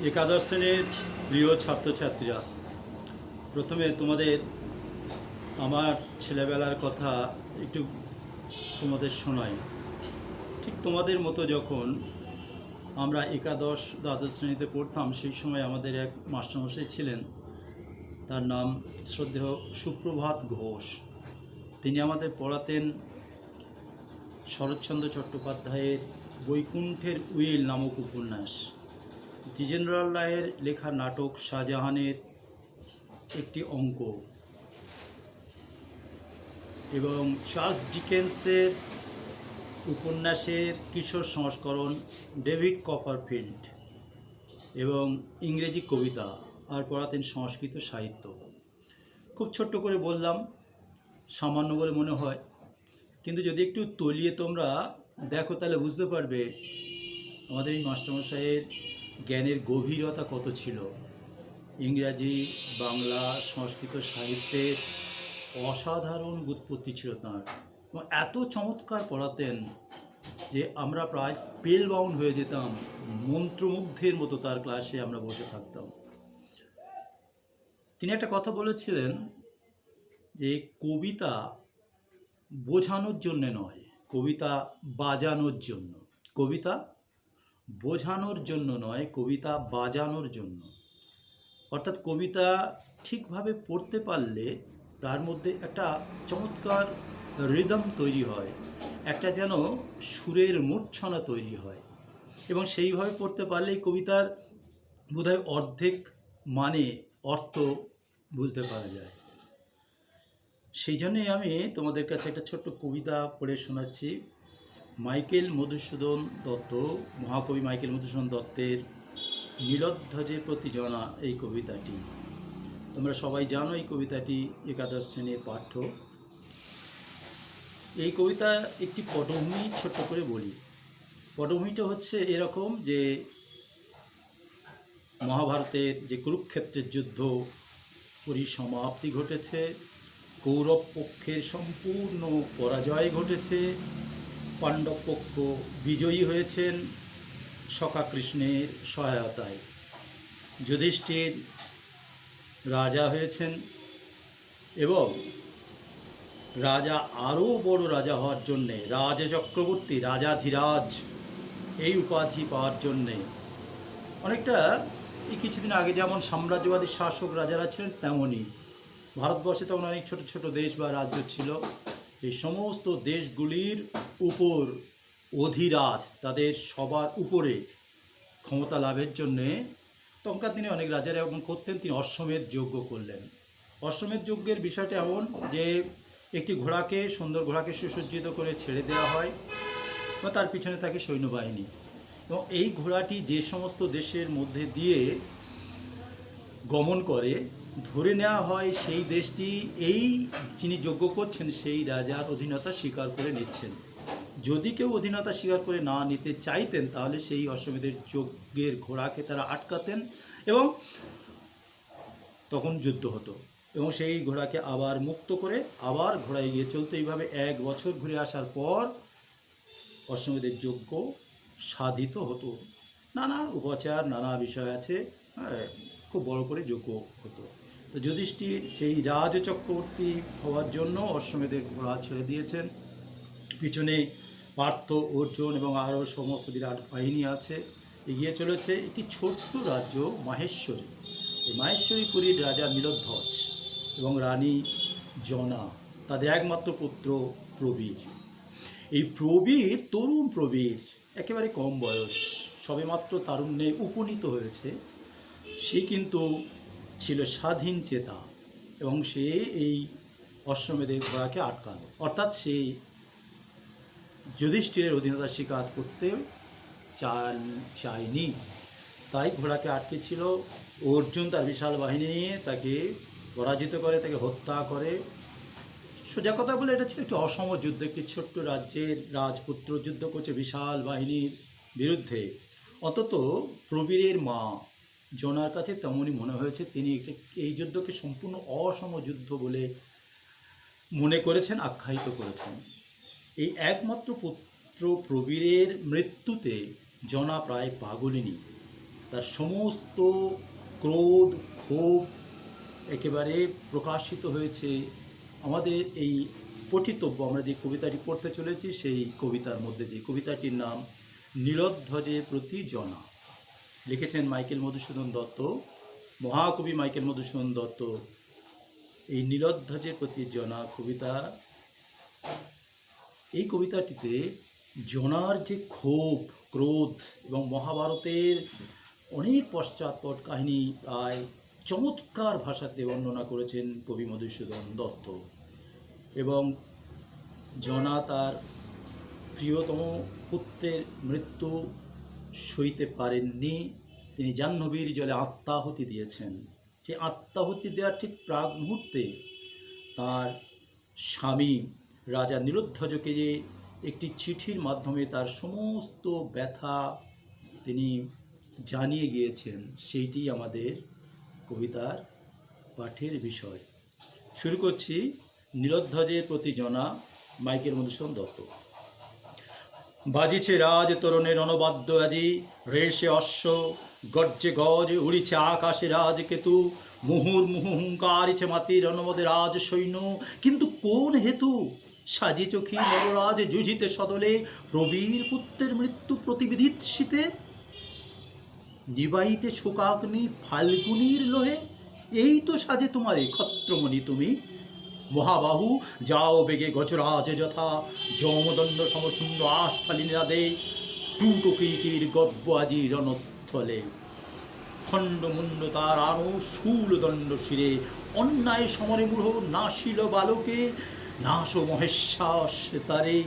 একাদশ শ্রেণীর প্রিয় ছাত্রছাত্রীরা, প্রথমে তোমাদের আমার ছেলেবেলার কথা একটু তোমাদের শোনাই। ঠিক তোমাদের মতো যখন আমরা একাদশ দ্বাদশ শ্রেণীতে পড়তাম, সেই সময় আমাদের এক মাস্টারমশাই ছিলেন, তার নাম শ্রদ্ধেয় সুপ্রভাত ঘোষ। তিনি আমাদের পড়াতেন শরৎচন্দ্র চট্টোপাধ্যায়ের বৈকুণ্ঠের উইল নামক উপন্যাস, দ্বিজেন্দ্রলাল রায়ের লেখা নাটক শাহজাহানের একটি অঙ্ক এবং চার্লস ডিকেন্সের উপন্যাসের কিশোর সংস্করণ ডেভিড কপারফিল্ড এবং ইংরেজি কবিতা, আর পড়াতেন সংস্কৃত সাহিত্য। খুব ছোট্ট করে বললাম, সামান্য বলে মনে হয়, কিন্তু যদি একটু তলিয়ে তোমরা দেখো তাহলে বুঝতে পারবে আমাদের এই মাস্টারমশাইয়ের জ্ঞানের গভীরতা কত ছিল। ইংরাজি, বাংলা, সংস্কৃত সাহিত্যের অসাধারণ ব্যুৎপত্তি ছিল তাঁর, এবং এত চমৎকার পড়াতেন যে আমরা প্রায় স্পেল বাউন্ড হয়ে যেতাম, মন্ত্রমুগ্ধের মতো তার ক্লাসে আমরা বসে থাকতাম। তিনি একটা কথা বলেছিলেন যে কবিতা বোঝানোর জন্যে নয়, কবিতা বাজানোর জন্য। কবিতা বোঝানোর জন্য নয়, কবিতা বাজানোর জন্য। অর্থাৎ কবিতা ঠিকভাবে পড়তে পারলে তার মধ্যে একটা চমৎকার রিদম তৈরি হয়, একটা যেন সুরের মূর্ছনা তৈরি হয়, এবং সেইভাবে পড়তে পারলেই কবিতার বোধহয় অর্ধেক মানে অর্থ বুঝতে পারা যায়। সেই জন্যই আমি তোমাদের কাছে একটা ছোট্ট কবিতা পড়ে শোনাচ্ছি। মাইকেল মধুসূদন দত্ত, মহাকবি মাইকেল মধুসূদন দত্তের নীলধ্বজের প্রতি জনা এই কবিতাটি। তোমরা সবাই জানো এই কবিতাটি একাদশ শ্রেণীর পাঠ্য। এই কবিতা একটি পটভূমি ছোট্ট করে বলি। পটভূমিটা হচ্ছে এরকম যে মহাভারতের যে কুরুক্ষেত্রের যুদ্ধ পরিসমাপ্তি ঘটেছে, কৌরব পক্ষের সম্পূর্ণ পরাজয় ঘটেছে, পাণ্ডব পক্ষ বিজয়ী হয়েছেন সখা কৃষ্ণের সহায়তায়, যুধিষ্ঠির রাজা হয়েছেন এবং রাজা আরও বড় রাজা হওয়ার জন্যে, রাজা চক্রবর্তী, রাজাধিরাজ এই উপাধি পাওয়ার জন্যে অনেকটা এই কিছুদিন আগে যেমন সাম্রাজ্যবাদী শাসক রাজারা ছিলেন, তেমনই ভারতবর্ষে তখন অনেক ছোট ছোট দেশ বা রাজ্য ছিল। এই সমস্ত দেশগুলির উপর অধিরাজ, তাদের সবার উপরে ক্ষমতা লাভের জন্যে তখনকার দিনে অনেক রাজারা এমন করতেন, তিনি অশ্বমেধ যজ্ঞ করলেন। অশ্বমেধ যজ্ঞের বিষয়টা এমন যে একটি ঘোড়াকে, সুন্দর ঘোড়াকে সুসজ্জিত করে ছেড়ে দেওয়া হয় বা তার পিছনে থাকে সৈন্যবাহিনী, এবং এই ঘোড়াটি যে সমস্ত দেশের মধ্যে দিয়ে গমন করে ধরে নেওয়া হয় সেই দেশটি এই যিনি যজ্ঞ করছেন সেই রাজার অধীনতা স্বীকার করে নিচ্ছেন। যদি কেউ অধীনতা স্বীকার করে না নিতে চাইতেন তাহলে সেই অশ্বমেধের যজ্ঞের ঘোড়াকে তারা আটকাতেন এবং তখন যুদ্ধ হতো, এবং সেই ঘোড়াকে আবার মুক্ত করে আবার ঘোড়া এগিয়ে চলতো। এইভাবে 1 বছর ঘুরে আসার পর অশ্বমেধের যজ্ঞ সাধিত হতো। নানা উপাচার, নানা বিষয় আছে, খুব বড় করে যজ্ঞ হতো। তো যুধিষ্ঠির সেই রাজ চক্রবর্তী হওয়ার জন্য অশ্বমেধের ঘোড়া ছেড়ে দিয়েছেন। পিছনে পার্থ, অর্জুন এবং আরও সমস্ত বিরাট বাহিনী আছে, এগিয়ে চলেছে একটি ছোট্ট রাজ্য মাহেশ্বরী। এই মাহেশ্বরীপুরীর রাজা নীলধ্বজ এবং রানী জনা, তাদের একমাত্র পুত্র প্রবীর। এই প্রবীর, তরুণ প্রবীর, একেবারে কম বয়স, সবেমাত্র তারুণ্যে উপনীত হয়েছে, সে কিন্তু ছিল স্বাধীন চেতা এবং সে এই অশ্বমেধের ঘোড়াকে আটকালো। অর্থাৎ সে যুধিষ্ঠিরের অধীনতা স্বীকার করতে চায়নি, তাই ঘোড়াকে আটকেছিল। অর্জুন তার বিশাল বাহিনী নিয়ে তাকে পরাজিত করে, তাকে হত্যা করে। সোজা কথা বলে এটা ছিল একটি অসম যুদ্ধ। একটি ছোট্ট রাজ্যের রাজপুত্র যুদ্ধ করছে বিশাল বাহিনীর বিরুদ্ধে। অন্তত প্রবীরের মা জনার কাছে তেমনই মনে হয়েছে, তিনি এই যুদ্ধকে সম্পূর্ণ অসম যুদ্ধ বলে মনে করেছেন, আখ্যায়িত করেছেন। এই একমাত্র পুত্র প্রবীরের মৃত্যুতে জনা প্রায় পাগলিনী। তার সমস্ত ক্রোধ ক্ষোভ একেবারে প্রকাশিত হয়েছে আমাদের এই পঠিতব্য, আমরা যে কবিতাটি পড়তে চলেছি সেই কবিতার মধ্যে দিয়ে। কবিতাটির নাম নীলধ্বজের প্রতি জনা, লিখেছেন মাইকেল মধুসূদন দত্ত, মহাকবি মাইকেল মধুসূদন দত্ত। এই নীলধ্বজের প্রতি জনা কবিতা, এই কবিতাটিতে জনার যে ক্ষোভ ক্রোধ এবং মহাভারতের অনেক পশ্চাৎপট কাহিনী প্রায় চমৎকার ভাষাতে বর্ণনা করেছেন কবি মধুসূদন দত্ত। এবং জনা তার প্রিয়তম পুত্রের মৃত্যু সইতে পারেননি, তিনি জাহ্নবীর জলে আত্মাহুতি দিয়েছেন। সেই আত্মাহুতি দেওয়ার ঠিক প্রাক মুহূর্তে তার স্বামী রাজা নীলধ্বজকে যে একটি চিঠির মাধ্যমে তার সমস্ত ব্যথা তিনি জানিয়ে গিয়েছেন, সেইটি আমাদের কবিতার পাঠের বিষয়। শুরু করছি নীলধ্বজের প্রতি জনা, মাইকেল মধুসূদন দত্ত। বাজিছে রাজ তরুণের অনবাদ্য আজি, রেশে অশ্ব গর্জে গজ, উড়িছে আকাশে রাজকেতু, মুহুর মুহু হুঙ্কারিছে মাতির অনবদে রাজ সৈন্য। কিন্তু কোন হেতু সাজি চোখী নররাজ যুঝিতে সদলে, প্রবীর পুত্রের মৃত্যু প্রতিবিধিত শীতে, নিবাইতে শোকাগ্নি ফাল্গুনির লোহে। এই তো সাজে তোমারে ক্ষত্রমণি তুমি, মহাবাহু যাও বেগে গজরাজ যথা, যমদণ্ড সমশূন্য আস্ফালিনাদে, টুটো কিরীটির গর্ব আজি রণস্থলে। খণ্ডমুণ্ড তার আনো শূলদণ্ড শিরে, অন্যায় সমরে মূঢ় নাশিল বালকে, নাশ মহেশ্বাস তারে,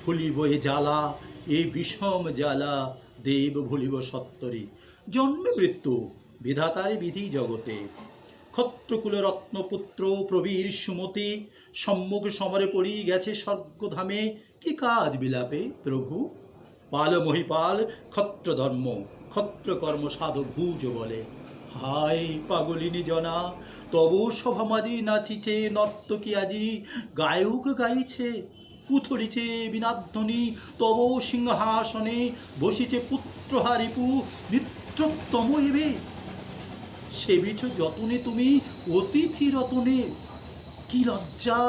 ভুলিব এ জ্বালা এ বিষম জ্বালা, দেব ভুলিব সত্তরে। জন্মে মৃত্যু বিধাতারে বিধি জগতে, ক্ষত্রকুল রত্নপুত্র প্রবীর সুমতি, সম্মুখ সমরে পড়ি গেছে স্বর্গধামে। কি কাজ বিলাপে প্রভু, পাল মহিপাল ক্ষত্রধর্ম, ক্ষত্রকর্ম সাধু ভুজ বলে। হায় পাগলিনী জনা, তব সভা মাঝি নাচিছে নর্তকী আজি, গায়ক গাইছে পুথরিছে বিনাধ্বনি, তব সিংহাসনে বসিছে পুত্রহা রিপু, নিত্যতম হেবে সেবিছ যতনে তুমি অতিথি রতনে। কি লজ্জা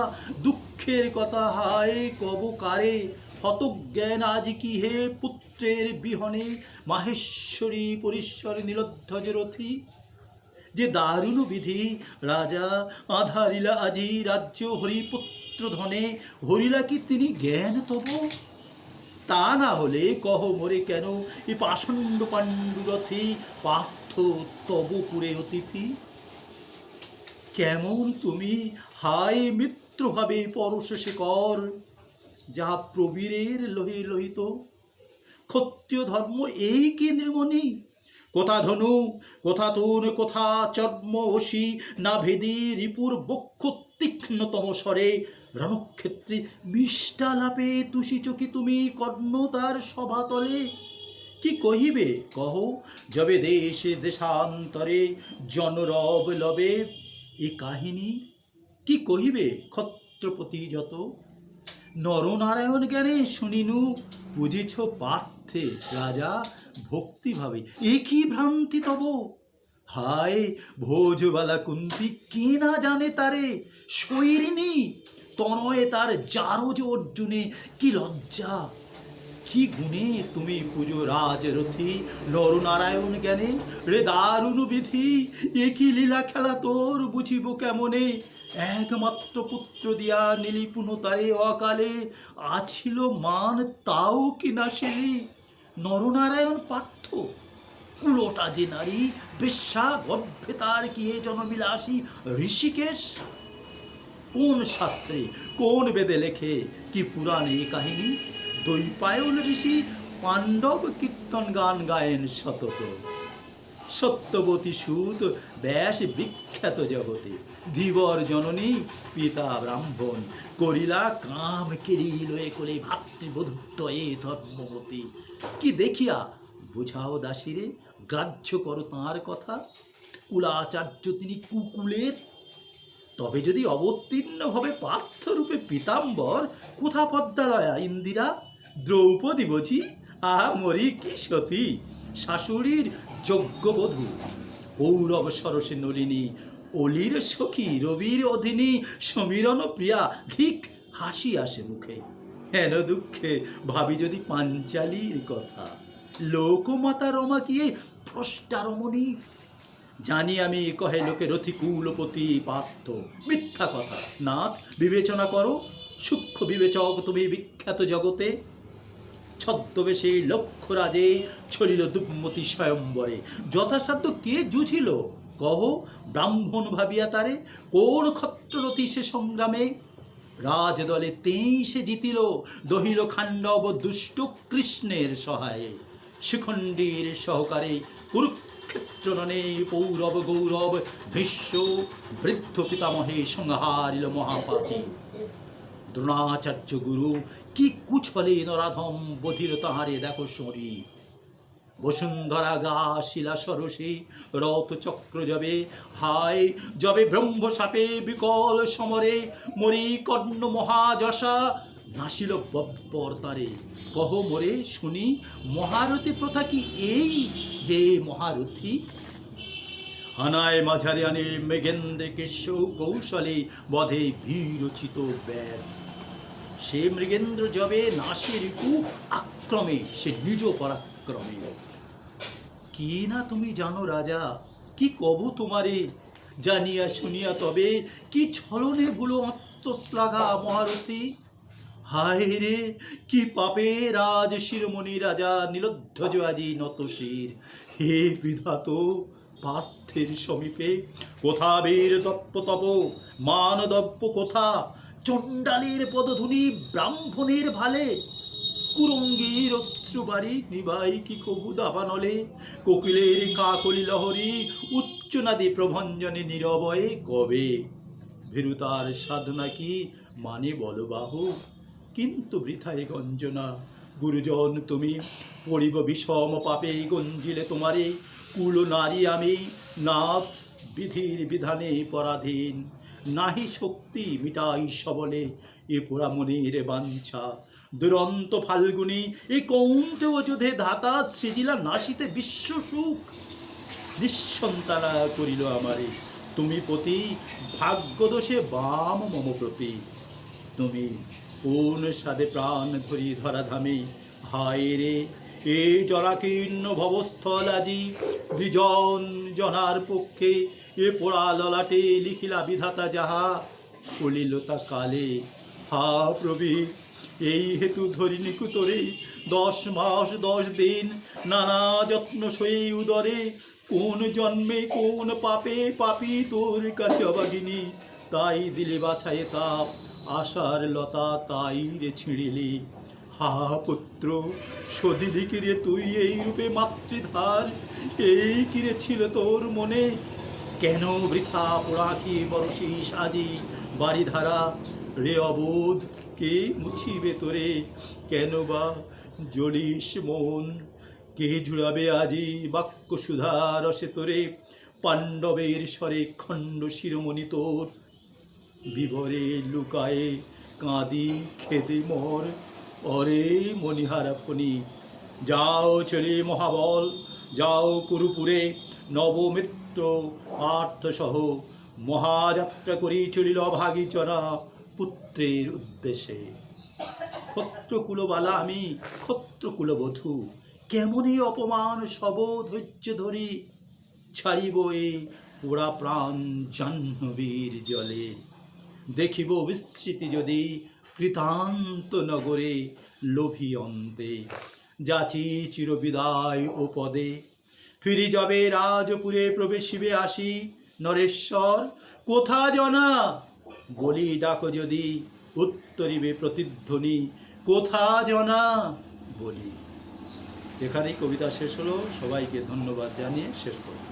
দুঃখের কথা হায় কব কারে, হতজ্ঞান আজ কি হে পুত্রের বিহনে, মাহেশ্বরী পরিশ্বর নীলধ্বজ রথী। যে দারুণ বিধি রাজা আধারিলা আজি রাজ্য হরিপুত্র ধনে, হরিলা কি তিনি জ্ঞান তব? তা না হলে কহ মোরে কেন এ পাষণ্ড পাণ্ডুরথী, পার্থ তবপুরে অতিথি। কেমন তুমি হায় মিত্রভাবে পরশেষে কর, যাহা প্রবীরের লোহে লোহিত। ক্ষত্রিয় ধর্ম এই কি নির্মণি, কোথা ধনু কোথা তুন কোথা চর্ম অসি, না ভেদি রিপুর বক্ষ তীক্ষ্ণতম স্বরে, রণক্ষেত্রে মিষ্টালাপে তুষি চকি তুমি কর্ণ তার সভাতলে। কি কহিবে কহ যবে দেশে দেশান্তরে জনরব লবে এ কাহিনী। কি কহিবে ক্ষত্রপতি যত, নরনারায়ণ জ্ঞানে শুনিনু, বুঝিছ পার্থে রাজা ভক্তিভাবে। এ কি ভ্রান্তি তব, হায় ভোজবালা কুন্তি কে না জানে তারে, শৈরিনী তনয়ে তার জারজ অর্জুনে। কি লজ্জা কি গুণে তুমি পুজো রাজরথী, নরনারায়ণ জ্ঞানে রে দারুণ বিধি। এ কি লীলা খেলা তোর বুঝিব কেমনে, একমাত্র পুত্র দিয়া নীলিপুন তারে অকালে, আছিল মান তাও কি না সেলি। নরনারায়ণ পার্থ কুলোটা যে নারী, বেশ্যা গর্ভে তার কি এ জনবিলাসী ঋষিকেশ। কোন শাস্ত্রে কোন বেদে লেখে কি পুরাণে কাহিনী, দৈপায়ন ঋষি পাণ্ডব কীর্তন গান গায়েন সতত। সত্যবতী সুত ব্যাস বিখ্যাত জগতে, ধীবর জননী পিতা ব্রাহ্মণ, করিলা কাম কেড়ি লয়ে করে ভাতৃবধূত্ব এ ধর্মবতী। কি দেখিয়া বুঝাও দাসীরে, গ্রাহ্য করো তাঁর কথা, কুলাচার্য তিনি কুকুলের। তবে যদি অবতীর্ণ হবে পার্থরূপে পীতাম্বর, কোথা পদ্মালয়া ইন্দিরা, দ্রৌপদী বুঝি আহা মরি কি সতী। শাশুড়ির যজ্ঞবধূ, কৌরব সরসে নলিনী, অলির সখী রবির অধিনী, সমীরণ প্রিয়া, ধিক হাসি আসে মুখে। হেন দুঃখে ভাবি যদি পাঞ্চালীর কথা, লোকমাতা রমা কিয়ে ভ্রষ্টা রমণী। জানি আমি কহে লোকে রথিকুলপতি পার্থ, মিথ্যা কথা। নাথ বিবেচনা করো, সূক্ষ্ম বিবেচক তুমি বিখ্যাত জগতে। ছদ্মবেশে লক্ষ্য রাজে ছলিল দুর্মতি স্বয়ম্বরে, যথাসাধ্য কে জুঝিল কহ ব্রাহ্মণ ভাবিয়া তারে, কোন ক্ষত্ররথী সে সংগ্রামে। রাজদলে তেই সে জিতিল, দহিল খাণ্ডব দুষ্ট কৃষ্ণের সহায়ে। শিখণ্ডীর সহকারে কুরুক্ষেত্র রণে পৌরব গৌরব, ভীষ্ম বৃদ্ধ পিতামহে সংহারিল মহাপাতি। দ্রোণাচার্য গুরু কি কুছলে নরাধম, বধির তাহারে দেখো সরি। বসুন্ধরা গ্রাসিলা সরসে রথ চক্র যাবে, হায় যবে ব্রহ্মসাপে বিকল সমরে, মরি কর্ণ মহাযশা নাসিল বব্বর তারে। কহ মোরে শুনি, মহারথী প্রথা কি এই হে মহারথী। হানায় মাঝারে আনে মৃগেন্দ্র কেশ কৌশলে, বধে ভীরচিত ব্যাধ। সে মৃগেন্দ্র যবে নাশে রিপু আক্রমে, সে নিজ পরাক্রমে। কি না তুমি জানো রাজা, কি কব তোমারে, জানিয়া শুনিয়া তবে কি ছলনে ভুলো আত্মশ্লাঘা মহারথী। হায় রে কি পাপে রাজ শিরোমণি রাজা, নীলধ্বজ আজি নত শির। হে বিধাত পার্থের সমীপে, কোথা বীর দপ্প তপ মানদপ্প কোথা, চণ্ডালের পদধ্বনি ব্রাহ্মণের ভালে। কুরঙ্গীর অশ্রুবারি নিবাই কি কবু দাবানলে, কোকিলের কাকলি লহরী উচ্চনাদী প্রভঞ্জনে নীরবয়ে কবে। ভীরুতার সাধনা কি মানে বল বাহু, কিন্তু বৃথায় গঞ্জনা। গুরুজন তুমি পড়িব বিষম পাপে, গঞ্জিলে তোমারে কুল নারী আমি। নাথ বিধির বিধানে পরাধীন, নাহি শক্তি মিটাই সবলে এ পোড়া মনের বাঞ্ছা। দুরন্ত ফাল্গুনী এ কৌন্তে অযোধে ধাতা, সৃজিলা নাশিতে বিশ্ব সুখ। নিঃসন্তানা করিল আমারে তুমি পতি, ভাগ্যদোষে বাম মম প্রতি। তুমি কোন সাদে প্রাণ ধরি ধরাধামে, হায় রে এ জরাকীর্ণ ভবস্থল আজি। বিজন জনার পক্ষে এ পোড়া ললাটে, লিখিলা বিধাতা যাহা কলিলতা কালে। হা প্রভি এই হেতু ধরিনি কুতরে, 10 মাস 10 দিন নানা যত্ন সই উদরে। কোন জন্মে কোন পাপে পাপি তোর কাছে অবাগিনী, তাই দিলে বাছায়ে তাপ আশার লতা তাই রে ছিঁড়িলি। হা পুত্র সধিলি কিরে তুই এই রূপে মাতৃধার, এই কিরে ছিল তোর মনে, কেন বৃথা পোড়া কি বরশিস আজি বাড়িধারা। রে অবোধ কে মুছিবে তোরে, কেন বা জ্বলিস মন, কে ঝুড়াবে আজি বাক্য সুধা রসে তোরে। পাণ্ডবের স্বরে খণ্ড শিরোমণি তোর, বিভরে লুকায়ে কাঁদি খেদে মর। অরে মণিহারা ফণি যাও চলে মহাবল, যাও কুরুপুরে নবমিত্র পার্থসহ, মহাযাত্রা করি চলিল অভাগীচরা পুত্রের উদ্দেশ্যে। ক্ষত্রকুলবালা আমি ক্ষত্রকুলবধূ, কেমনই অপমান সব ধৈর্য ধরি। ছাড়িব এ পোড়া প্রাণ জাহ্নবীর জলে, দেখিব বিস্মৃতি যদি কৃতান্ত নগরে লোভী অন্তে। যাচি চিরবিদায় ও পদে, ফিরি যাবে রাজপুরে প্রবেশিবে আসি। নরেশ্বর কোথা জনা বলি ডাকো যদি, উত্তরিবে প্রতিধ্বনি কোথা জনা বলি। এখানেই কবিতা শেষ হলো। সবাইকে ধন্যবাদ জানিয়ে শেষ করব।